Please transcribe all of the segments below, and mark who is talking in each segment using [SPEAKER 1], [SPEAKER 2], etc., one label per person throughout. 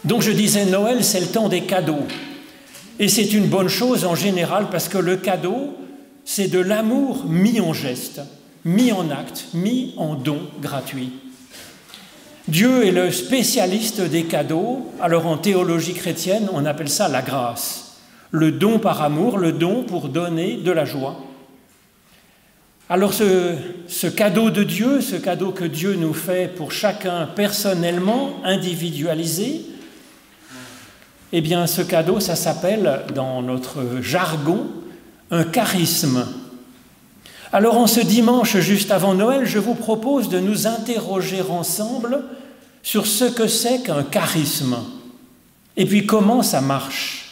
[SPEAKER 1] Donc je disais, Noël, c'est le temps des cadeaux. Et c'est une bonne chose en général parce que le cadeau, c'est de l'amour mis en geste, mis en acte, mis en don gratuit. Dieu est le spécialiste des cadeaux. Alors en théologie chrétienne, on appelle ça la grâce. Le don par amour, le don pour donner de la joie. Alors ce cadeau de Dieu, ce cadeau que Dieu nous fait pour chacun personnellement, individualisé, eh bien ce cadeau, ça s'appelle dans notre jargon un charisme. Alors en ce dimanche juste avant Noël, je vous propose de nous interroger ensemble sur ce que c'est qu'un charisme et puis comment ça marche.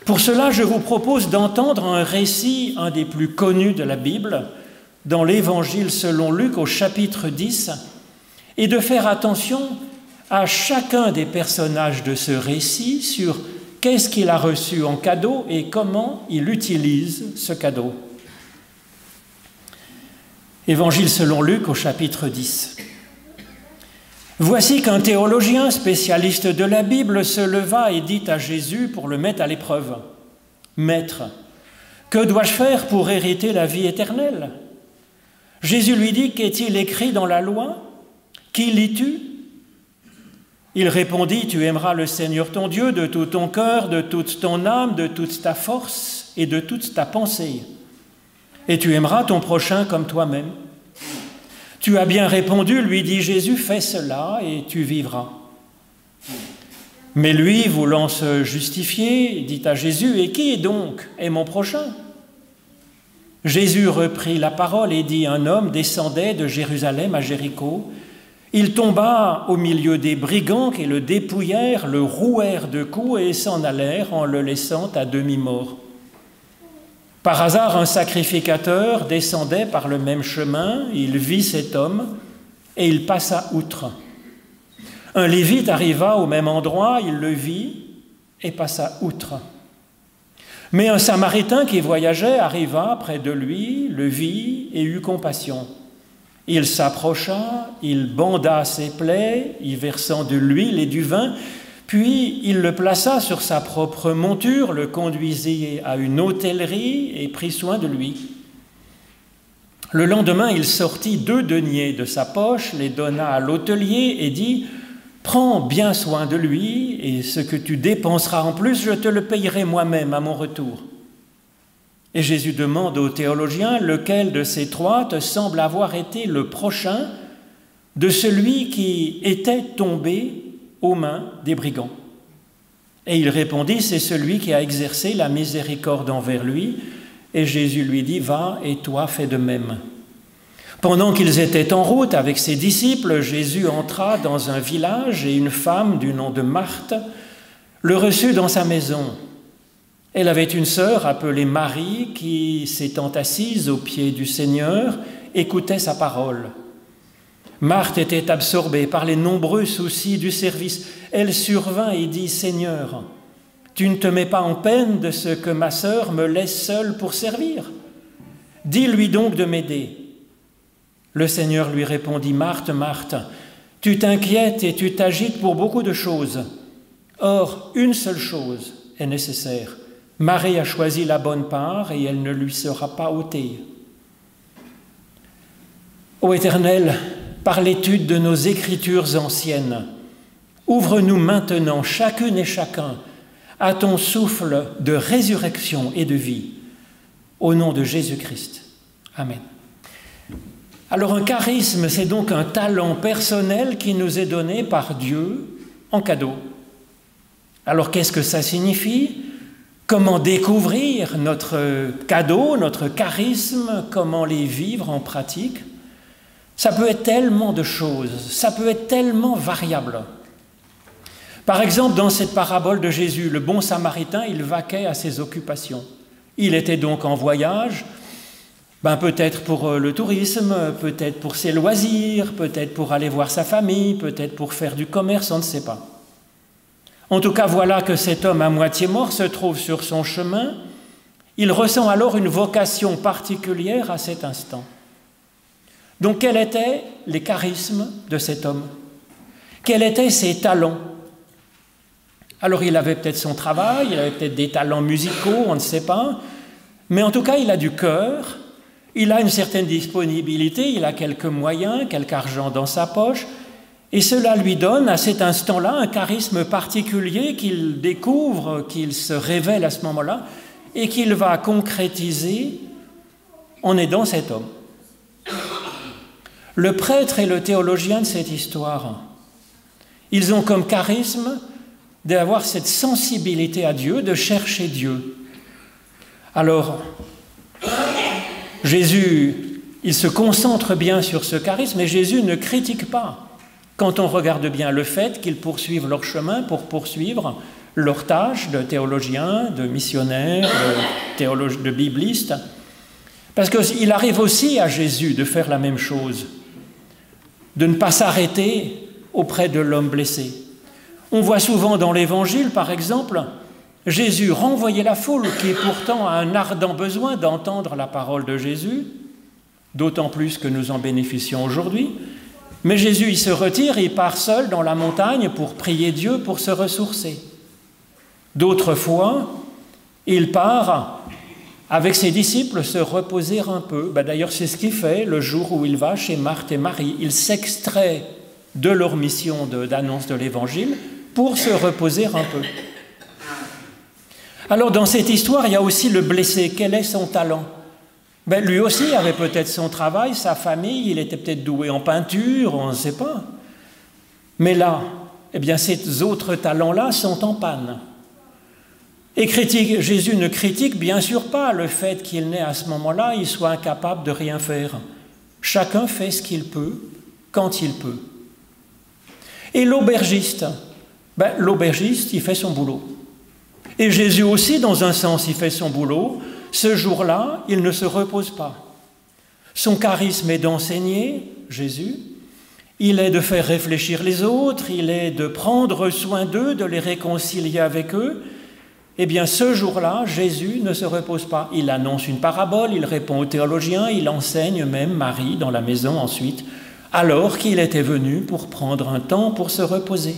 [SPEAKER 1] Pour cela, je vous propose d'entendre un récit, un des plus connus de la Bible, dans l'Évangile selon Luc au chapitre 10, et de faire attention à chacun des personnages de ce récit sur qu'est-ce qu'il a reçu en cadeau et comment il utilise ce cadeau. Évangile selon Luc au chapitre 10. Voici qu'un théologien spécialiste de la Bible se leva et dit à Jésus pour le mettre à l'épreuve. « Maître, que dois-je faire pour hériter la vie éternelle ?» Jésus lui dit « Qu'est-il écrit dans la loi? Qui lis-tu » Il répondit « Tu aimeras le Seigneur ton Dieu de tout ton cœur, de toute ton âme, de toute ta force et de toute ta pensée. Et tu aimeras ton prochain comme toi-même. » Tu as bien répondu, lui dit Jésus, fais cela et tu vivras. Mais lui, voulant se justifier, dit à Jésus, et qui donc est mon prochain? Jésus reprit la parole et dit, un homme descendait de Jérusalem à Jéricho. Il tomba au milieu des brigands qui le dépouillèrent, le rouèrent de coups et s'en allèrent en le laissant à demi-mort. Par hasard, un sacrificateur descendait par le même chemin, il vit cet homme et il passa outre. Un lévite arriva au même endroit, il le vit et passa outre. Mais un samaritain qui voyageait arriva près de lui, le vit et eut compassion. Il s'approcha, il banda ses plaies, y versant de l'huile et du vin, puis il le plaça sur sa propre monture, le conduisit à une hôtellerie et prit soin de lui. Le lendemain, il sortit 2 deniers de sa poche, les donna à l'hôtelier et dit « Prends bien soin de lui, et ce que tu dépenseras en plus, je te le payerai moi-même à mon retour. » Et Jésus demande au théologien « Lequel de ces 3 te semble avoir été le prochain de celui qui était tombé aux mains des brigands ?» Et il répondit, c'est celui qui a exercé la miséricorde envers lui. Et Jésus lui dit, va et toi fais de même. Pendant qu'ils étaient en route avec ses disciples, Jésus entra dans un village et une femme du nom de Marthe le reçut dans sa maison. Elle avait une sœur appelée Marie qui, s'étant assise aux pieds du Seigneur, écoutait sa parole. Marthe était absorbée par les nombreux soucis du service. Elle survint et dit « Seigneur, tu ne te mets pas en peine de ce que ma sœur me laisse seule pour servir? Dis-lui donc de m'aider. » Le Seigneur lui répondit « Marthe, Marthe, tu t'inquiètes et tu t'agites pour beaucoup de choses. Or, une seule chose est nécessaire. Marie a choisi la bonne part et elle ne lui sera pas ôtée. » Ô Éternel, par l'étude de nos Écritures anciennes, ouvre-nous maintenant, chacune et chacun, à ton souffle de résurrection et de vie, au nom de Jésus-Christ. Amen. Alors un charisme, c'est donc un talent personnel qui nous est donné par Dieu en cadeau. Alors qu'est-ce que ça signifie? Comment découvrir notre cadeau, notre charisme? Comment les vivre en pratique? Ça peut être tellement de choses, ça peut être tellement variable. Par exemple, dans cette parabole de Jésus, le bon samaritain, il vaquait à ses occupations. Il était donc en voyage, peut-être pour le tourisme, peut-être pour ses loisirs, peut-être pour aller voir sa famille, peut-être pour faire du commerce, on ne sait pas. En tout cas, voilà que cet homme à moitié mort se trouve sur son chemin. Il ressent alors une vocation particulière à cet instant. Donc, quels étaient les charismes de cet homme? Quels étaient ses talents? Alors il avait peut-être son travail, il avait peut-être des talents musicaux, on ne sait pas, mais en tout cas il a du cœur, il a une certaine disponibilité, il a quelques moyens, quelque argent dans sa poche, et cela lui donne à cet instant-là un charisme particulier qu'il découvre, qu'il se révèle à ce moment-là, et qu'il va concrétiser en aidant cet homme. Le prêtre et le théologien de cette histoire, ils ont comme charisme d'avoir cette sensibilité à Dieu, de chercher Dieu. Alors, Jésus, il se concentre bien sur ce charisme, mais Jésus ne critique pas, quand on regarde bien le fait qu'ils poursuivent leur chemin pour poursuivre leur tâche de théologien, de missionnaire, de bibliste. Parce qu'il arrive aussi à Jésus de faire la même chose, de ne pas s'arrêter auprès de l'homme blessé. On voit souvent dans l'Évangile, par exemple, Jésus renvoyer la foule qui pourtant a un ardent besoin d'entendre la parole de Jésus, d'autant plus que nous en bénéficions aujourd'hui. Mais Jésus, il se retire, il part seul dans la montagne pour prier Dieu, pour se ressourcer. D'autres fois, il part avec ses disciples se reposer un peu. D'ailleurs, c'est ce qu'il fait le jour où il va chez Marthe et Marie. Il s'extrait de leur mission d'annonce de l'Évangile pour se reposer un peu. Alors, dans cette histoire, il y a aussi le blessé. Quel est son talent? Lui aussi avait peut-être son travail, sa famille, il était peut-être doué en peinture, on ne sait pas. Mais là, ces autres talents-là sont en panne. Et Jésus ne critique bien sûr pas le fait qu'il n'ait à ce moment-là, il soit incapable de rien faire. Chacun fait ce qu'il peut, quand il peut. Et l'aubergiste, l'aubergiste, il fait son boulot. Et Jésus aussi, dans un sens, il fait son boulot. Ce jour-là, il ne se repose pas. Son charisme est d'enseigner, Jésus. Il est de faire réfléchir les autres, il est de prendre soin d'eux, de les réconcilier avec eux. Eh bien, ce jour-là, Jésus ne se repose pas. Il annonce une parabole, il répond aux théologiens, il enseigne même Marie dans la maison ensuite, alors qu'il était venu pour prendre un temps pour se reposer.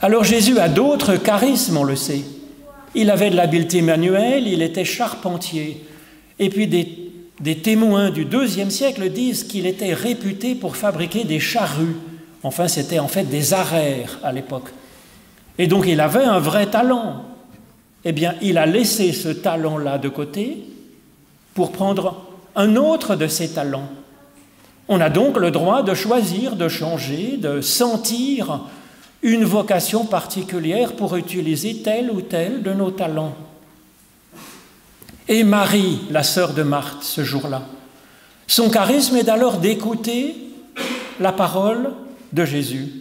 [SPEAKER 1] Alors Jésus a d'autres charismes, on le sait. Il avait de l'habileté manuelle, il était charpentier. Et puis des témoins du IIe siècle disent qu'il était réputé pour fabriquer des charrues. Enfin, c'était en fait des arères à l'époque. Et donc il avait un vrai talent. Eh bien, il a laissé ce talent-là de côté pour prendre un autre de ses talents. On a donc le droit de choisir, de changer, de sentir une vocation particulière pour utiliser tel ou tel de nos talents. Et Marie, la sœur de Marthe, ce jour-là, son charisme est alors d'écouter la parole de Jésus.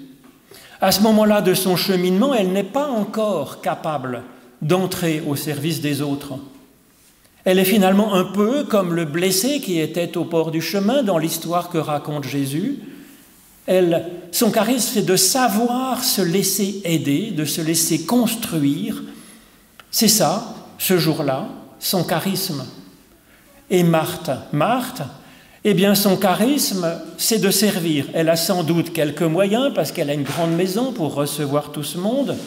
[SPEAKER 1] À ce moment-là de son cheminement, elle n'est pas encore capable d'entrer au service des autres. Elle est finalement un peu comme le blessé qui était au bord du chemin dans l'histoire que raconte Jésus. Son charisme, c'est de savoir se laisser aider, de se laisser construire. C'est ça, ce jour-là, son charisme. Et Marthe, eh bien son charisme, c'est de servir. Elle a sans doute quelques moyens parce qu'elle a une grande maison pour recevoir tout ce monde.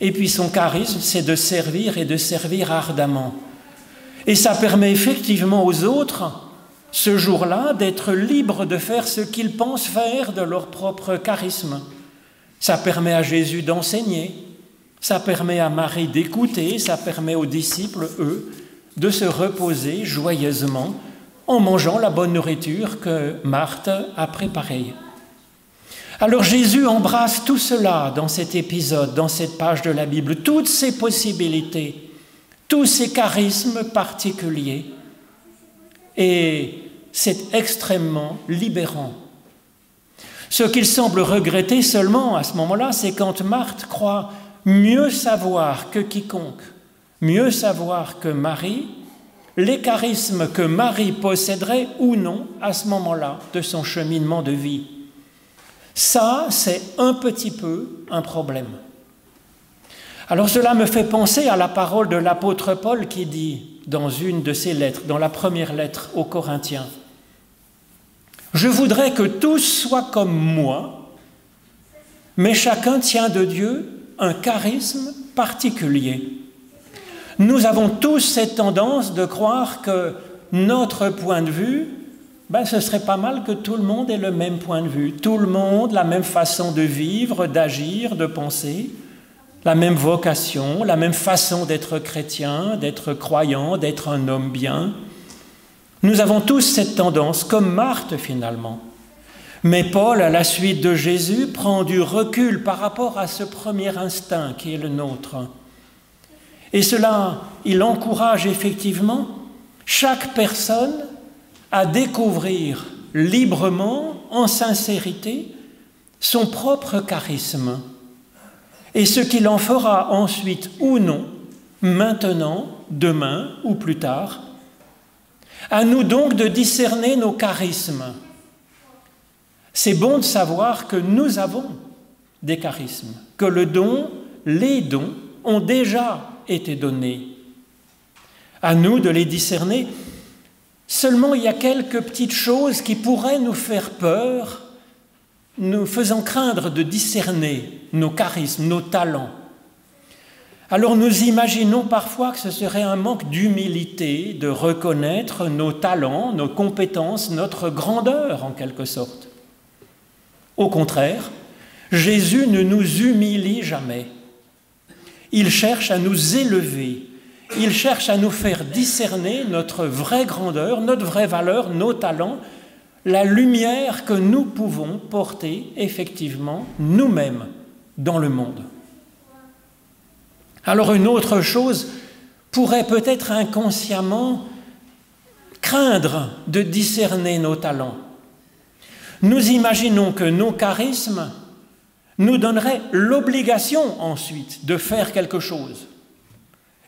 [SPEAKER 1] Et puis son charisme, c'est de servir et de servir ardemment. Et ça permet effectivement aux autres, ce jour-là, d'être libres de faire ce qu'ils pensent faire de leur propre charisme. Ça permet à Jésus d'enseigner, ça permet à Marie d'écouter, ça permet aux disciples, eux, de se reposer joyeusement en mangeant la bonne nourriture que Marthe a préparée. Alors Jésus embrasse tout cela dans cet épisode, dans cette page de la Bible, toutes ces possibilités, tous ces charismes particuliers. Et c'est extrêmement libérant. Ce qu'il semble regretter seulement à ce moment-là, c'est quand Marthe croit mieux savoir que quiconque, mieux savoir que Marie, les charismes que Marie posséderait ou non à ce moment-là de son cheminement de vie. Ça, c'est un petit peu un problème. Alors cela me fait penser à la parole de l'apôtre Paul qui dit dans une de ses lettres, dans la première lettre aux Corinthiens, « Je voudrais que tous soient comme moi, mais chacun tient de Dieu un charisme particulier. Nous avons tous cette tendance de croire que notre point de vue, ce serait pas mal que tout le monde ait le même point de vue. Tout le monde, la même façon de vivre, d'agir, de penser, la même vocation, la même façon d'être chrétien, d'être croyant, d'être un homme bien. Nous avons tous cette tendance, comme Marthe finalement. Mais Paul, à la suite de Jésus, prend du recul par rapport à ce premier instinct qui est le nôtre. Et cela, il encourage effectivement chaque personne à découvrir librement, en sincérité, son propre charisme et ce qu'il en fera ensuite ou non, maintenant, demain ou plus tard. À nous donc de discerner nos charismes. C'est bon de savoir que nous avons des charismes, que les dons ont déjà été donnés. À nous de les discerner. Seulement, il y a quelques petites choses qui pourraient nous faire peur, nous faisant craindre de discerner nos charismes, nos talents. Alors nous imaginons parfois que ce serait un manque d'humilité de reconnaître nos talents, nos compétences, notre grandeur en quelque sorte. Au contraire, Jésus ne nous humilie jamais. Il cherche à nous élever. Il cherche à nous faire discerner notre vraie grandeur, notre vraie valeur, nos talents, la lumière que nous pouvons porter effectivement nous-mêmes dans le monde. Alors une autre chose pourrait peut-être inconsciemment craindre de discerner nos talents. Nous imaginons que nos charismes nous donneraient l'obligation ensuite de faire quelque chose.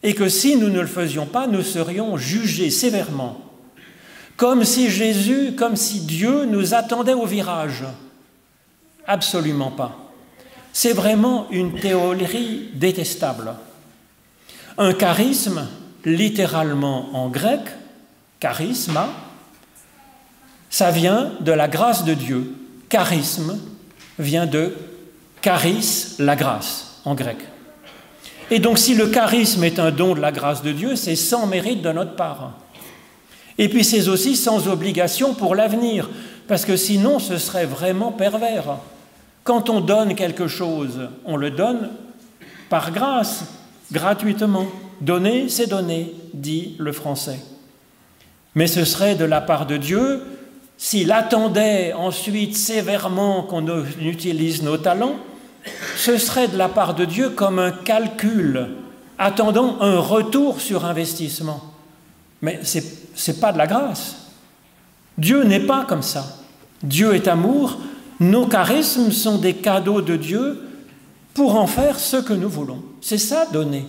[SPEAKER 1] Et que si nous ne le faisions pas, nous serions jugés sévèrement. Comme si Dieu nous attendait au virage. Absolument pas. C'est vraiment une théorie détestable. Un charisme, littéralement en grec, charisma, ça vient de la grâce de Dieu. Charisme vient de charis, la grâce, en grec. Et donc si le charisme est un don de la grâce de Dieu, c'est sans mérite de notre part. Et puis c'est aussi sans obligation pour l'avenir, parce que sinon ce serait vraiment pervers. Quand on donne quelque chose, on le donne par grâce, gratuitement. Donner, c'est donner, dit le français. Mais ce serait de la part de Dieu, s'il attendait ensuite sévèrement qu'on utilise nos talents, ce serait de la part de Dieu comme un calcul, attendant un retour sur investissement. Mais ce n'est pas de la grâce. Dieu n'est pas comme ça. Dieu est amour. Nos charismes sont des cadeaux de Dieu pour en faire ce que nous voulons. C'est ça, donner,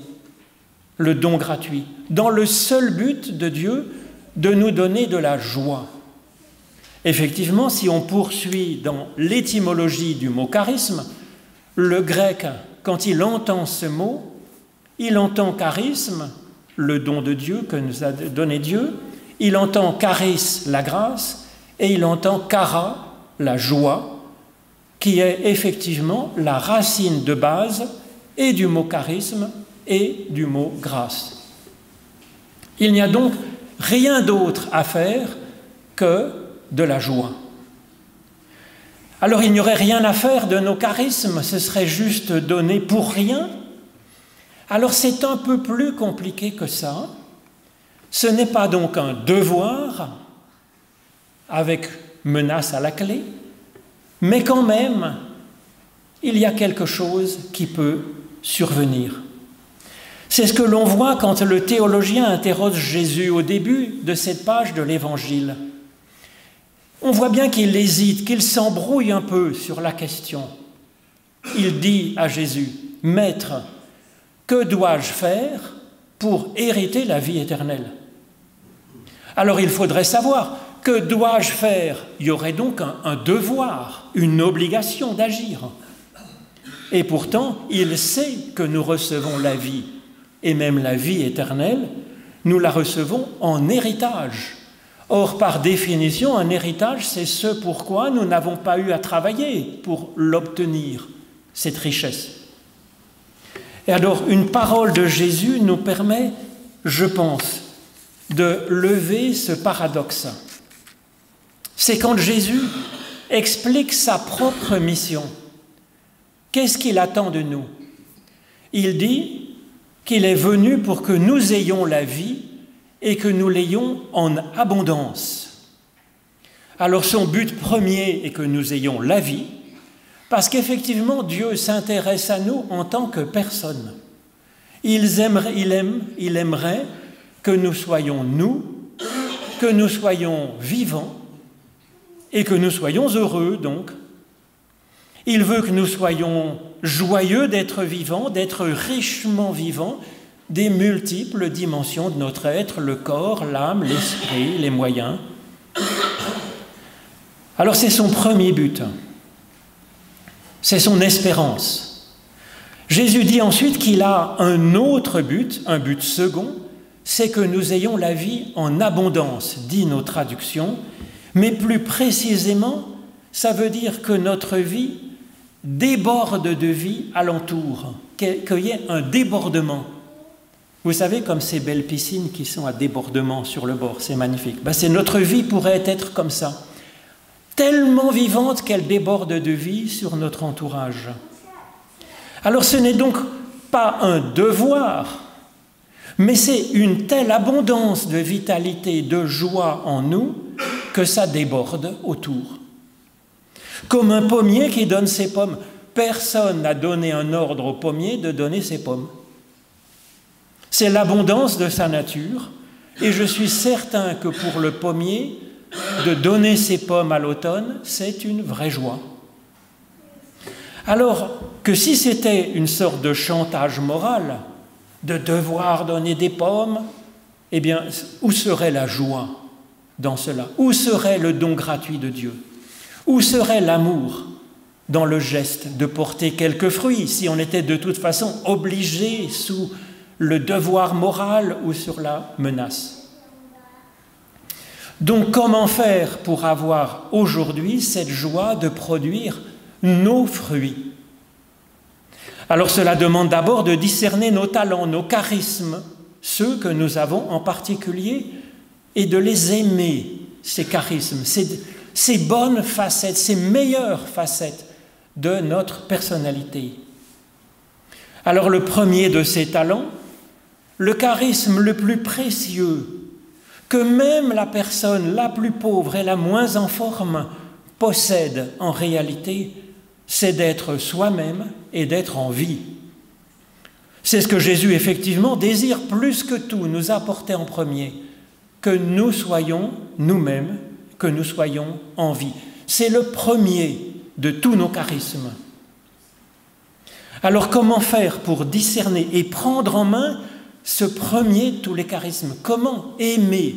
[SPEAKER 1] le don gratuit, dans le seul but de Dieu de nous donner de la joie. Effectivement, si on poursuit dans l'étymologie du mot charisme, le grec, quand il entend ce mot, il entend charisme, le don de Dieu que nous a donné Dieu, il entend charis, la grâce, et il entend chara, la joie, qui est effectivement la racine de base et du mot charisme et du mot grâce. Il n'y a donc rien d'autre à faire que de la joie. Alors il n'y aurait rien à faire de nos charismes, ce serait juste donné pour rien. Alors c'est un peu plus compliqué que ça. Ce n'est pas donc un devoir, avec menace à la clé, mais quand même, il y a quelque chose qui peut survenir. C'est ce que l'on voit quand le théologien interroge Jésus au début de cette page de l'Évangile. On voit bien qu'il hésite, qu'il s'embrouille un peu sur la question. Il dit à Jésus, « Maître, que dois-je faire pour hériter la vie éternelle ?» Alors il faudrait savoir, que dois-je faire? Il y aurait donc un devoir, une obligation d'agir. Et pourtant, il sait que nous recevons la vie, et même la vie éternelle, nous la recevons en héritage. Or, par définition, un héritage, c'est ce pourquoi nous n'avons pas eu à travailler pour l'obtenir, cette richesse. Et alors, une parole de Jésus nous permet, je pense, de lever ce paradoxe. C'est quand Jésus explique sa propre mission. Qu'est-ce qu'il attend de nous? Il dit qu'il est venu pour que nous ayons la vie et que nous l'ayons en abondance. Alors son but premier est que nous ayons la vie, parce qu'effectivement Dieu s'intéresse à nous en tant que personne. Il aimerait que nous soyons nous, que nous soyons vivants et que nous soyons heureux donc. Il veut que nous soyons joyeux d'être vivants, d'être richement vivants, des multiples dimensions de notre être, le corps, l'âme, l'esprit, les moyens. Alors c'est son premier but, c'est son espérance. Jésus dit ensuite qu'il a un autre but, un but second, c'est que nous ayons la vie en abondance, dit nos traductions, mais plus précisément, ça veut dire que notre vie déborde de vie alentour, qu'il y ait un débordement. Vous savez, comme ces belles piscines qui sont à débordement sur le bord, c'est magnifique. C'est notre vie pourrait être comme ça, tellement vivante qu'elle déborde de vie sur notre entourage. Alors ce n'est donc pas un devoir, mais c'est une telle abondance de vitalité, de joie en nous, que ça déborde autour. Comme un pommier qui donne ses pommes. Personne n'a donné un ordre au pommier de donner ses pommes. C'est l'abondance de sa nature, et je suis certain que pour le pommier, de donner ses pommes à l'automne, c'est une vraie joie. Alors que si c'était une sorte de chantage moral, de devoir donner des pommes, eh bien, où serait la joie dans cela? Où serait le don gratuit de Dieu? Où serait l'amour dans le geste de porter quelques fruits si on était de toute façon obligé sous le devoir moral ou sur la menace? Donc comment faire pour avoir aujourd'hui cette joie de produire nos fruits? Alors cela demande d'abord de discerner nos talents, nos charismes, ceux que nous avons en particulier, et de les aimer, ces charismes, ces bonnes facettes, ces meilleures facettes de notre personnalité. Alors le premier de ces talents, le charisme le plus précieux, que même la personne la plus pauvre et la moins en forme possède en réalité, c'est d'être soi-même et d'être en vie. C'est ce que Jésus effectivement désire plus que tout nous apporter en premier, que nous soyons nous-mêmes, que nous soyons en vie. C'est le premier de tous nos charismes. Alors comment faire pour discerner et prendre en main ce premier de tous les charismes? Comment aimer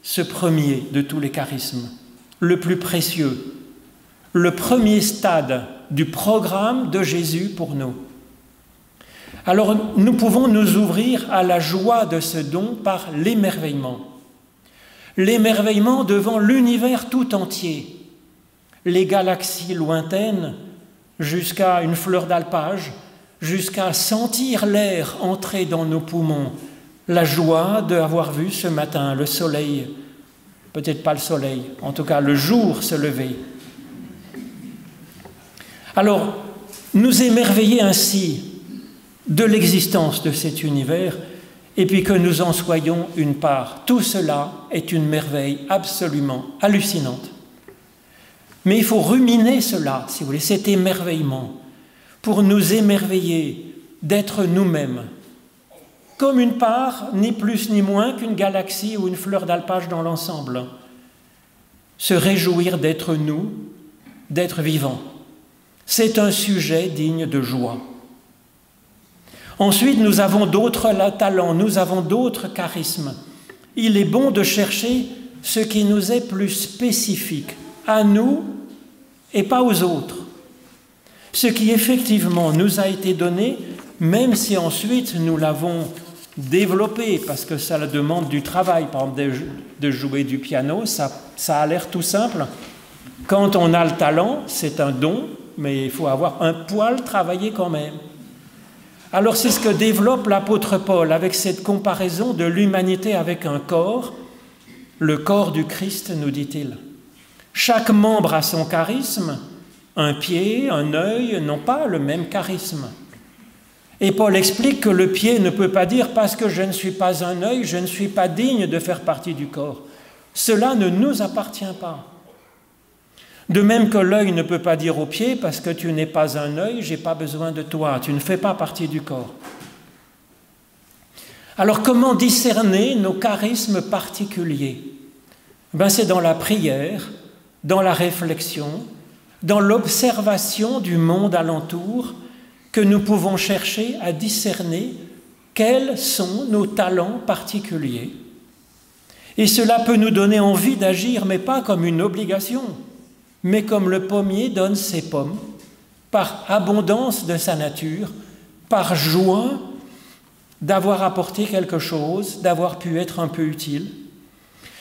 [SPEAKER 1] ce premier de tous les charismes, le plus précieux, le premier stade du programme de Jésus pour nous? Alors nous pouvons nous ouvrir à la joie de ce don par l'émerveillement. L'émerveillement devant l'univers tout entier, les galaxies lointaines jusqu'à une fleur d'alpage, jusqu'à sentir l'air entrer dans nos poumons, la joie d'avoir vu ce matin le soleil, peut-être pas le soleil, en tout cas le jour se lever. Alors, nous émerveiller ainsi de l'existence de cet univers, et puis que nous en soyons une part. Tout cela est une merveille absolument hallucinante. Mais il faut ruminer cela, si vous voulez, cet émerveillement, pour nous émerveiller d'être nous-mêmes, comme une part, ni plus ni moins qu'une galaxie ou une fleur d'alpage dans l'ensemble. Se réjouir d'être nous, d'être vivants. C'est un sujet digne de joie. Ensuite, nous avons d'autres talents, nous avons d'autres charismes. Il est bon de chercher ce qui nous est plus spécifique, à nous et pas aux autres. Ce qui effectivement nous a été donné, même si ensuite nous l'avons développé, parce que ça demande du travail. Par exemple, de jouer du piano, ça a l'air tout simple. Quand on a le talent, c'est un don, mais il faut avoir un poil travaillé quand même. Alors c'est ce que développe l'apôtre Paul avec cette comparaison de l'humanité avec un corps, le corps du Christ, nous dit-il. Chaque membre a son charisme, un pied, un œil n'ont pas le même charisme. Et Paul explique que le pied ne peut pas dire « parce que je ne suis pas un œil, je ne suis pas digne de faire partie du corps ». Cela ne nous appartient pas. De même que l'œil ne peut pas dire au pied « parce que tu n'es pas un œil, je n'ai pas besoin de toi, tu ne fais pas partie du corps ». Alors comment discerner nos charismes particuliers? C'est dans la prière, dans la réflexion, dans l'observation du monde alentour, que nous pouvons chercher à discerner quels sont nos talents particuliers. Et cela peut nous donner envie d'agir, mais pas comme une obligation, mais comme le pommier donne ses pommes, par abondance de sa nature, par joie d'avoir apporté quelque chose, d'avoir pu être un peu utile.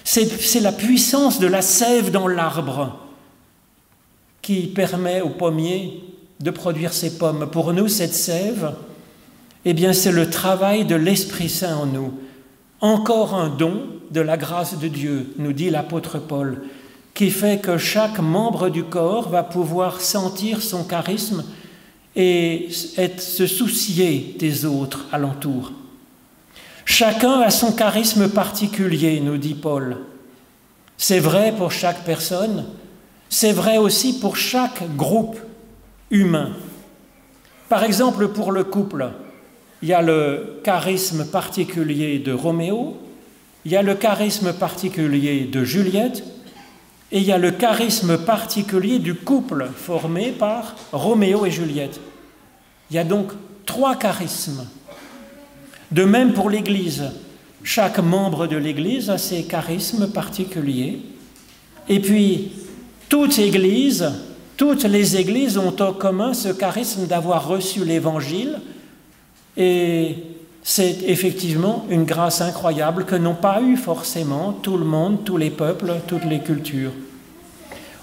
[SPEAKER 1] C'est la puissance de la sève dans l'arbre qui permet au pommier de produire ses pommes. Pour nous, cette sève, c'est le travail de l'Esprit Saint en nous. Encore un don de la grâce de Dieu, nous dit l'apôtre Paul, qui fait que chaque membre du corps va pouvoir sentir son charisme et se soucier des autres alentours. Chacun a son charisme particulier, nous dit Paul. C'est vrai pour chaque personne, c'est vrai aussi pour chaque groupe humain. Par exemple, pour le couple, il y a le charisme particulier de Roméo, il y a le charisme particulier de Juliette, et il y a le charisme particulier du couple formé par Roméo et Juliette. Il y a donc 3 charismes. De même pour l'Église, chaque membre de l'Église a ses charismes particuliers. Et puis, toutes les églises ont en commun ce charisme d'avoir reçu l'Évangile, et c'est effectivement une grâce incroyable que n'ont pas eu forcément tout le monde, tous les peuples, toutes les cultures.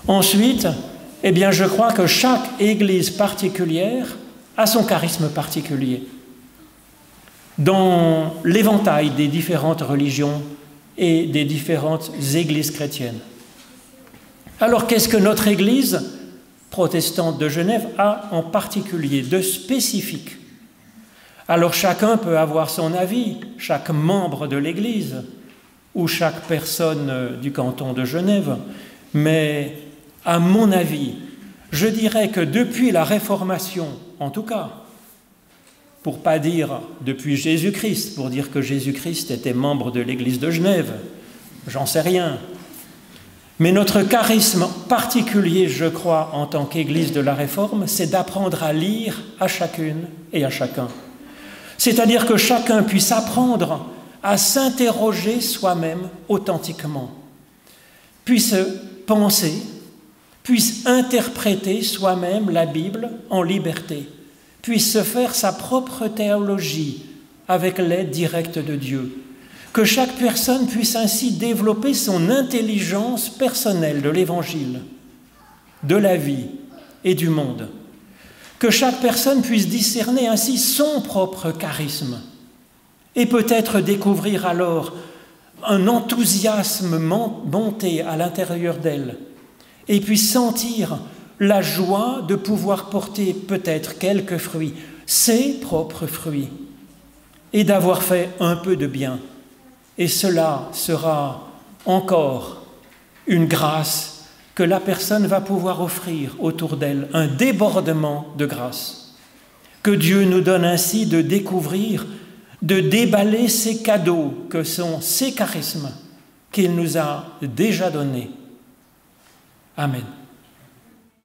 [SPEAKER 1] Ensuite, je crois que chaque église particulière a son charisme particulier dans l'éventail des différentes religions et des différentes églises chrétiennes. Alors, qu'est-ce que notre Église protestante de Genève a en particulier de spécifique? Alors, chacun peut avoir son avis, chaque membre de l'Église ou chaque personne du canton de Genève, mais à mon avis, je dirais que depuis la Réformation, en tout cas, pour ne pas dire depuis Jésus-Christ, pour dire que Jésus-Christ était membre de l'Église de Genève, j'en sais rien. Mais notre charisme particulier, je crois, en tant qu'Église de la Réforme, c'est d'apprendre à lire à chacune et à chacun. C'est-à-dire que chacun puisse apprendre à s'interroger soi-même authentiquement, puisse penser, puisse interpréter soi-même la Bible en liberté, puisse se faire sa propre théologie avec l'aide directe de Dieu. Que chaque personne puisse ainsi développer son intelligence personnelle de l'Évangile, de la vie et du monde. Que chaque personne puisse discerner ainsi son propre charisme et peut-être découvrir alors un enthousiasme monter à l'intérieur d'elle et puisse sentir la joie de pouvoir porter peut-être quelques fruits, ses propres fruits, et d'avoir fait un peu de bien. Et cela sera encore une grâce que la personne va pouvoir offrir autour d'elle, un débordement de grâce. Que Dieu nous donne ainsi de découvrir, de déballer ces cadeaux que sont ces charismes qu'il nous a déjà donnés. Amen.